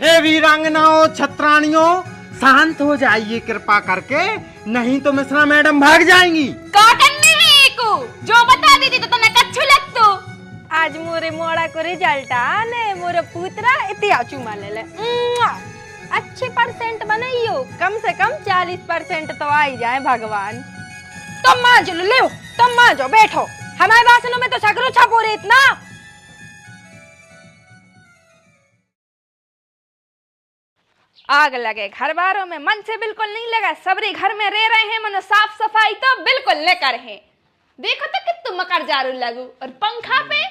हे वीरांगनाओं छत्राणियों, शांत हो जाइए कृपा करके, नहीं तो मिश्रा मैडम भाग जाएंगी। का करने है को जो बता देती तो तने कच्छु लगतो। आज मोरे मोड़ा को रिजल्ट आने मोरे पुत्रा इतिया चुमा ले ले। अच्छे परसेंट बनाइयो, कम से कम 40% तो आ ही जाए भगवान। तुम मां जो ले, तुम मां जो बैठो, हमारे भाषणों में तो छकरो छपो रे इतना। आग लगे घर बारों में, मन से बिल्कुल नहीं लगा। सबरी घर में रह रहे हैं, मनो साफ सफाई तो बिल्कुल न कर है। देखो तो कितु मकर जारू लगू, और पंखा पे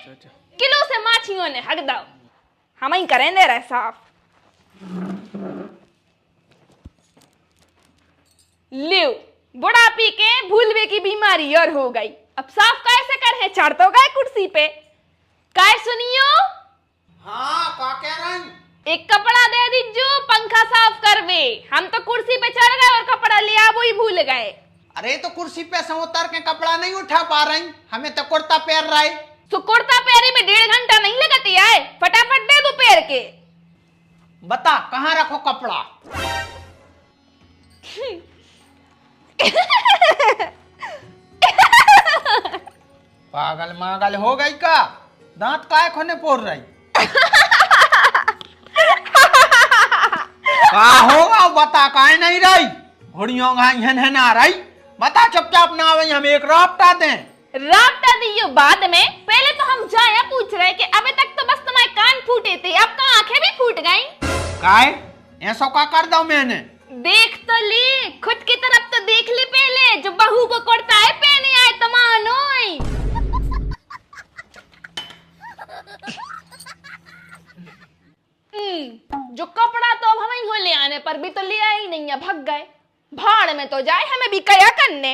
किलो से माछियों ने हक दाओ, हम ही करें दे रहे साफ। लियो बुढ़ापी के भूलवे की बीमारी और हो गई, अब साफ कैसे कर है, चढ़ तो गए कुर्सी पे। काय सुनियो? हाँ, का कह रहे हैं? एक कपड़ा दे दीजो, पंखा साफ करवे। हम तो कुर्सी पे चढ़ गए और कपड़ा लिया वो ही भूल गए। अरे तो कुर्सी पे से उतर के कपड़ा नहीं उठा पा रही, हमें तो कुर्ता पहन रहा है। तो कुर्ता पहने में 1.5 घंटा नहीं लगती है, फटाफट दे दो पैर के। बता कहाँ रखो कपड़ा? पागल मागल हो गई का? दांत काय खोने पोड़ रही? होगा बता, काय नहीं रही? घोड़ियों घाई ना रही, बता चुपचाप ना आवे, हम एक रापटा दें। रापटा दियो बाद में, पहले तो हम जाया पूछ रहे कि अबे तक तो बस तुम्हारे कान फूटे थे, अब का आंखें भी फूट गई। काय ऐसा का कर दो मैंने? देख तो ले, खुद की तरफ तो देख ले पहले, जो बहू को कुर्ता है पहने आए तमानोई। जो कपड़ा तो अब हमें हो ले आने पर भी तो लिया ही नहीं है, भग गए। भाड़ में तो जाए, हमें भी क्या करने।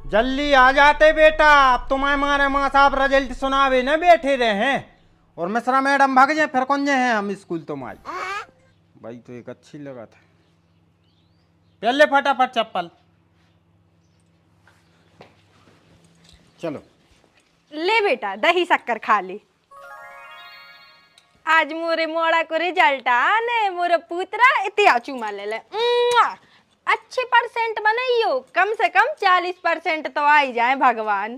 जल्दी आ जाते बेटा, अब तुम्हारे मारे माँ साहब रिजल्ट सुनावे न बैठे रहे हैं, और मिश्रा मैडम भाग जाए फिर कौन हैं हम स्कूल तुम्हारी। भाई तो एक अच्छी लगा था। पहले फटाफट चप्पल, चलो। ले बेटा दही शक्कर खा ले। आज मोरे मोड़ा को रिजल्ट आने मोरे पुत्रा इतिया चुमा ले ले। अच्छे परसेंट बनाइयो, कम से कम 40% तो आ ही जाए भगवान।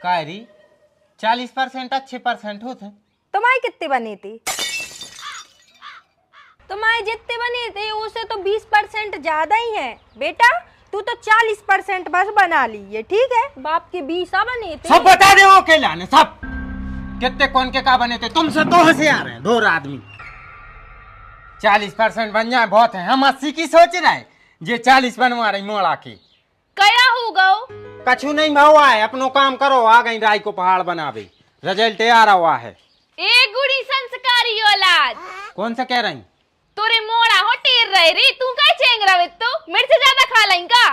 कायरी 40% अच्छे परसेंट होते? तुम्हारे कितने बने थे? तुम्हारे जितने बने थे उससे तो 20% ज्यादा ही है बेटा। तू तो 40% बस बना ली है, ठीक है? बाप के 20 बने थे। सब बता दे अकेला ने, सब कितने कौन के का बने थे? तुमसे तो होशियार हैं 2 आदमी। 40% बन जाए बहुत है, हम 80 की सोच रहे हैं, जे 40 बनवा रही मोड़ा की। क्या होगा? कछु नहीं भावा है, अपनो काम करो। आ गई राय को पहाड़ बनावे, रिजल्ट आ रहा हुआ है। ए गुड़ी संस्कारी औलाद, कौन सा कह रही? तोरे मोड़ा हो टेर रहे रे, तू क्या चेंग रहा है? तो मिर्च ज्यादा खा लें का?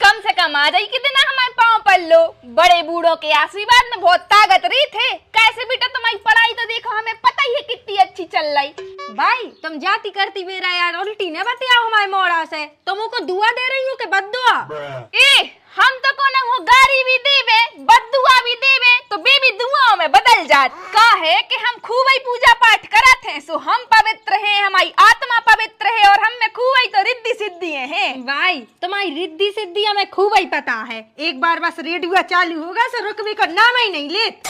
कम से कम आ जाई कितना हमारे पाँव पर लो। बड़े बूढ़ों के आशीर्वाद में बहुत ताकत रही थे। कैसे बेटा तुम्हारी पढ़ाई तो देखो, हमें पता ही है कितनी अच्छी चल रही। भाई तुम जाती करती मेरा यार उल्टी ने बताओ हमारे मोड़ा से, तुमको दुआ दे रही हूँ कि बद्दुआ? ए हम तो को ना हो गारी भी देवे, बद्दुआ भी देवे, तो बेबी दुआओं में बदल जात। का है कि हम खूब ही पूजा पाठ करत हैं, सो हम पवित्र हैं, हमारी आत्मा पवित्र है, और हम में खूब ही तो रिद्धि सिद्धि हैं। भाई तुम्हारी रिद्धि सिद्धि हमें खूब ही पता है। एक बार बस रेडियो चालू होगा सो रुकने का नाम ही नहीं लेत।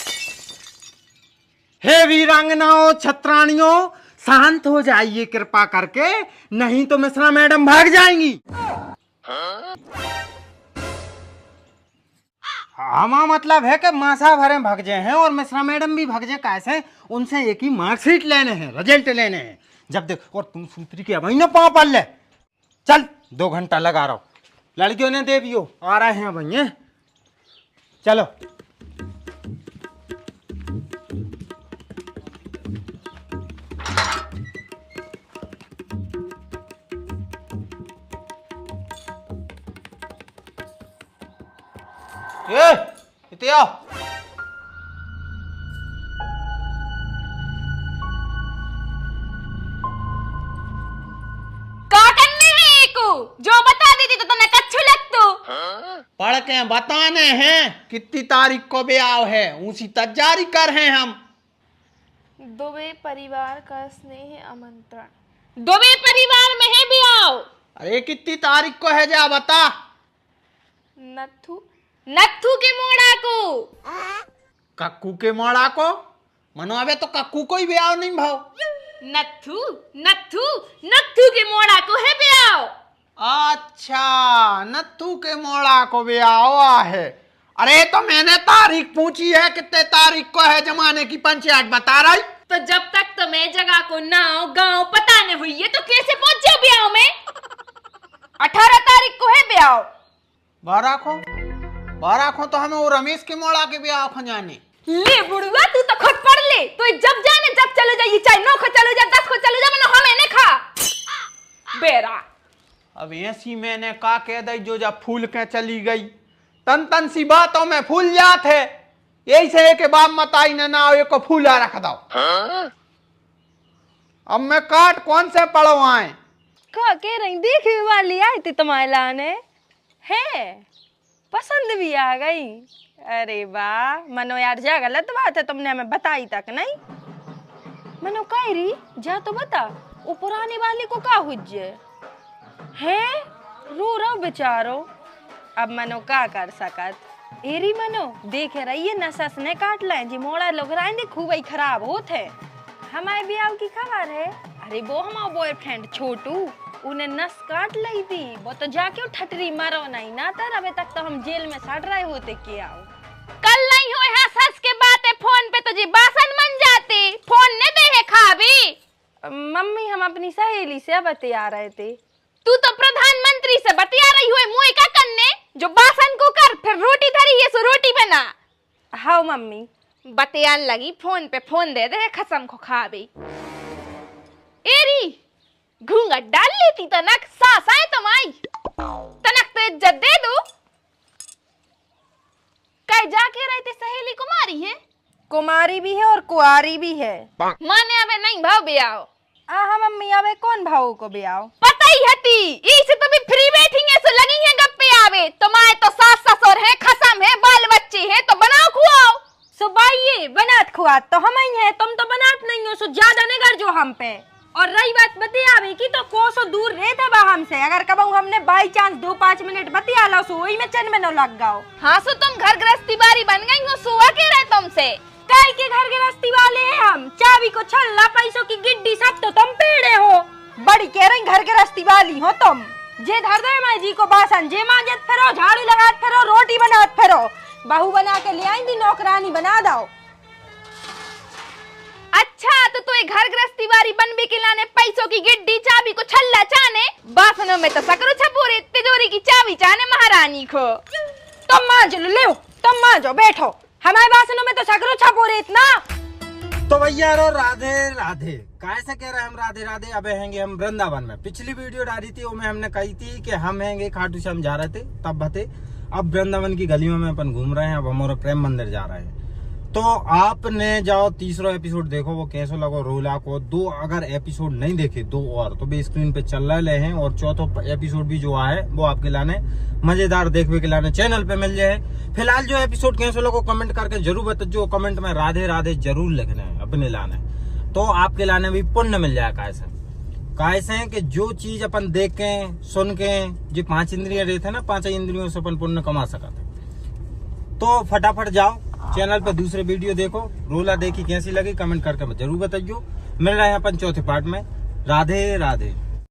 हे वीरांगनाओं छत्राणियों, शांत हो जाइए कृपा करके, नहीं तो मिश्रा मैडम भाग जाएंगी। हमारा मतलब है कि मासा भरे भाग जाए हैं और मिश्रा मैडम भी भाग जाए। कैसे? उनसे एक ही मार्कशीट लेने हैं, रिजल्ट लेने हैं। जब देख, और तुम सूत्री की अभी ना पाँव पल ले, चल 2 घंटा लगा रहा हूँ। लड़कियों ने देवियो आ रहे हैं भैया, चलो। इते आओ। का करने है को जो बता देती तो तने कच्छु लगतो। पढ़ के बताने हैं कितनी तारीख को ब्याह है, उसी तक जारी कर हैं हम। दुबे परिवार का स्नेह आमंत्रण। दुबे परिवार में है ब्याह। अरे कितनी तारीख को है जा बता। नथु नथु के मोड़ा को। कक्कू के मोड़ा को मनो, अबे तो कक्कू को ही ब्याह नहीं भाव। नथु नथु नथु के मोड़ा को है ब्याह। अच्छा, नथु के मोड़ा को ब्याह हुआ है। अरे तो मैंने तारीख पूछी है कितने तारीख को है, जमाने की पंचायत बता रही। तो जब तक तुम्हें जगह को नाव गांव पता नहीं हुई है तो कैसे पहुंचे ब्याह में? 18 तारीख को है ब्याह। 12 को तो हमें वो रमेश के मोड़ा के ब्याह को जाने। ले बुढ़वा, तू तो खुद पढ़ ले। तो जब जाने जब चले जाइए, चाहे 9 को चले जा 10 को चले जा, मैंने हमें नहीं खा बेरा। अब ऐसी मैंने का कह दी जो जब फूल के चली गई, तन तन सी बातों में फूल जात है। यही से एक बाप मत आई ना एक फूला रख दो। अब मैं काट कौन से पढ़वाए? का कह रही देखने वाली आई थी तुम्हारे लाने है, पसंद भी आ गई। अरे वाह मनो यार, जा गलत बात है, तुमने हमें बताई तक नहीं। मनो कह रही जा तो बता, वो पुरानी वाली को का हुज्जे है, रो रहा बेचारो। अब मनो का कर सकत। एरी मनो देख रही है नसस ने काट लें जी, मोड़ा लोग राइंदे खूब ही खराब होते। हमारे ब्याह की खबर है। अरे वो हमारा बॉयफ्रेंड छोटू, उन्हें नस काट ली थी। वो तो जाके ठटरी मारो नहीं ना, तर अबे तक तो हम जेल में सड़ रहे होते। क्या कल नहीं हुए हंस हंस के बातें फोन पे, तुझे बासन बन जाते। फोन ने दे है खाबी। मम्मी हम अपनी सहेली से बतिया रहे थे। तू तो प्रधानमंत्री से बतिया रही हुई, मुँह का कन्ने जो बासन को कर, फिर रोटी धरी है सो रोटी बना। हाँ मम्मी बतियान लगी फोन पे, फोन दे दे खसम को खाबी। एरी घूंघट डाल लेती तनक, सास आए तुम आई तनक तो इज्जत दे दो। कहीं जाके रहते सहेली कुमारी है? कुमारी भी है और कुआरी भी है। माने अबे नहीं भाव ब्याह। हाँ मम्मी अबे कौन भाव को ब्याह? पता ही हती, इसे तो भी फ्री बैठेंगे सो लगी है गप्पे आवे। तुम्हारे तो सास ससुर है, खसम है, बाल बच्चे हैं, तो बनाओ खुआओ। सो भाई बनात खुआत तो हम ही है, तुम तो बनात नहीं हो, सो ज्यादा नहीं कर जो हम पे। और रही बात बतियावे की, तो कोसो दूर रहता बा हमसे। अगर कब हमने बाई चांस 2-5 मिनट बतिया लो सो वही में चन में न लग गाओ। हाँ सो तुम घर गृहस्थी बारी बन गई हो, सुआ के रहे तुमसे। काय के घर गृहस्थी वाले हैं हम? चाबी को छल्ला, पैसों की गिड्डी सब तो तुम पेड़े हो। बड़ी कह रही घर गृहस्थी वाली हो तुम। जे धर दे मैं जी को बासन, जे मांजत फिरो, झाड़ू लगात फिरो, रोटी बनात फिरो। बहू बना के ले आई थी, नौकरानी बना दो। अच्छा तो तू घर गृहस्थी वाली बन भी खिलाने, पैसों की गिड्डी, चाबी को छल्ला चाने, बासनों में तो सकरो छपूरे, तिजोरी की चाबी चाने महारानी को। तुम मांझ लो, तुम मांझो, बैठो। हमारे बासनों में तो सकरो छपूरे इतना। तो भैया रो राधे राधे कैसे कह रहे हैं हम राधे राधे। अब हैंगे हम वृंदावन में। पिछली वीडियो डाली थी वो में हमने कही थी कि हम हैंगे खाटू श्याम जा रहे थे, तब बते। अब वृंदावन की गलियों में अपन घूम रहे हैं। अब हमारा प्रेम मंदिर जा रहे हैं। तो आपने जाओ तीसरा एपिसोड देखो, वो कैसे लगो रोला को। 2 अगर एपिसोड नहीं देखे 2 और तो भी स्क्रीन पे चल रहे हैं। और चौथा एपिसोड भी जो है वो आपके लाने मजेदार देखने के लाने चैनल पे मिल जाए। फिलहाल जो एपिसोड कैसे लोगो कमेंट करके जरूर बता, जो कमेंट में राधे राधे जरूर लिखना है अपने लाने, तो आपके लाने भी पुण्य मिल जाए। कैसे कि जो चीज अपन देख के सुन के, जो 5 इंद्रियां रहते हैं ना, 5 इंद्रियों से अपन पुण्य कमा सकते। तो फटाफट जाओ चैनल पे दूसरे वीडियो देखो। रोला देखी कैसी लगी कमेंट करके जरूर बताइयो। मिल रहे हैं अपन चौथे पार्ट में। राधे राधे।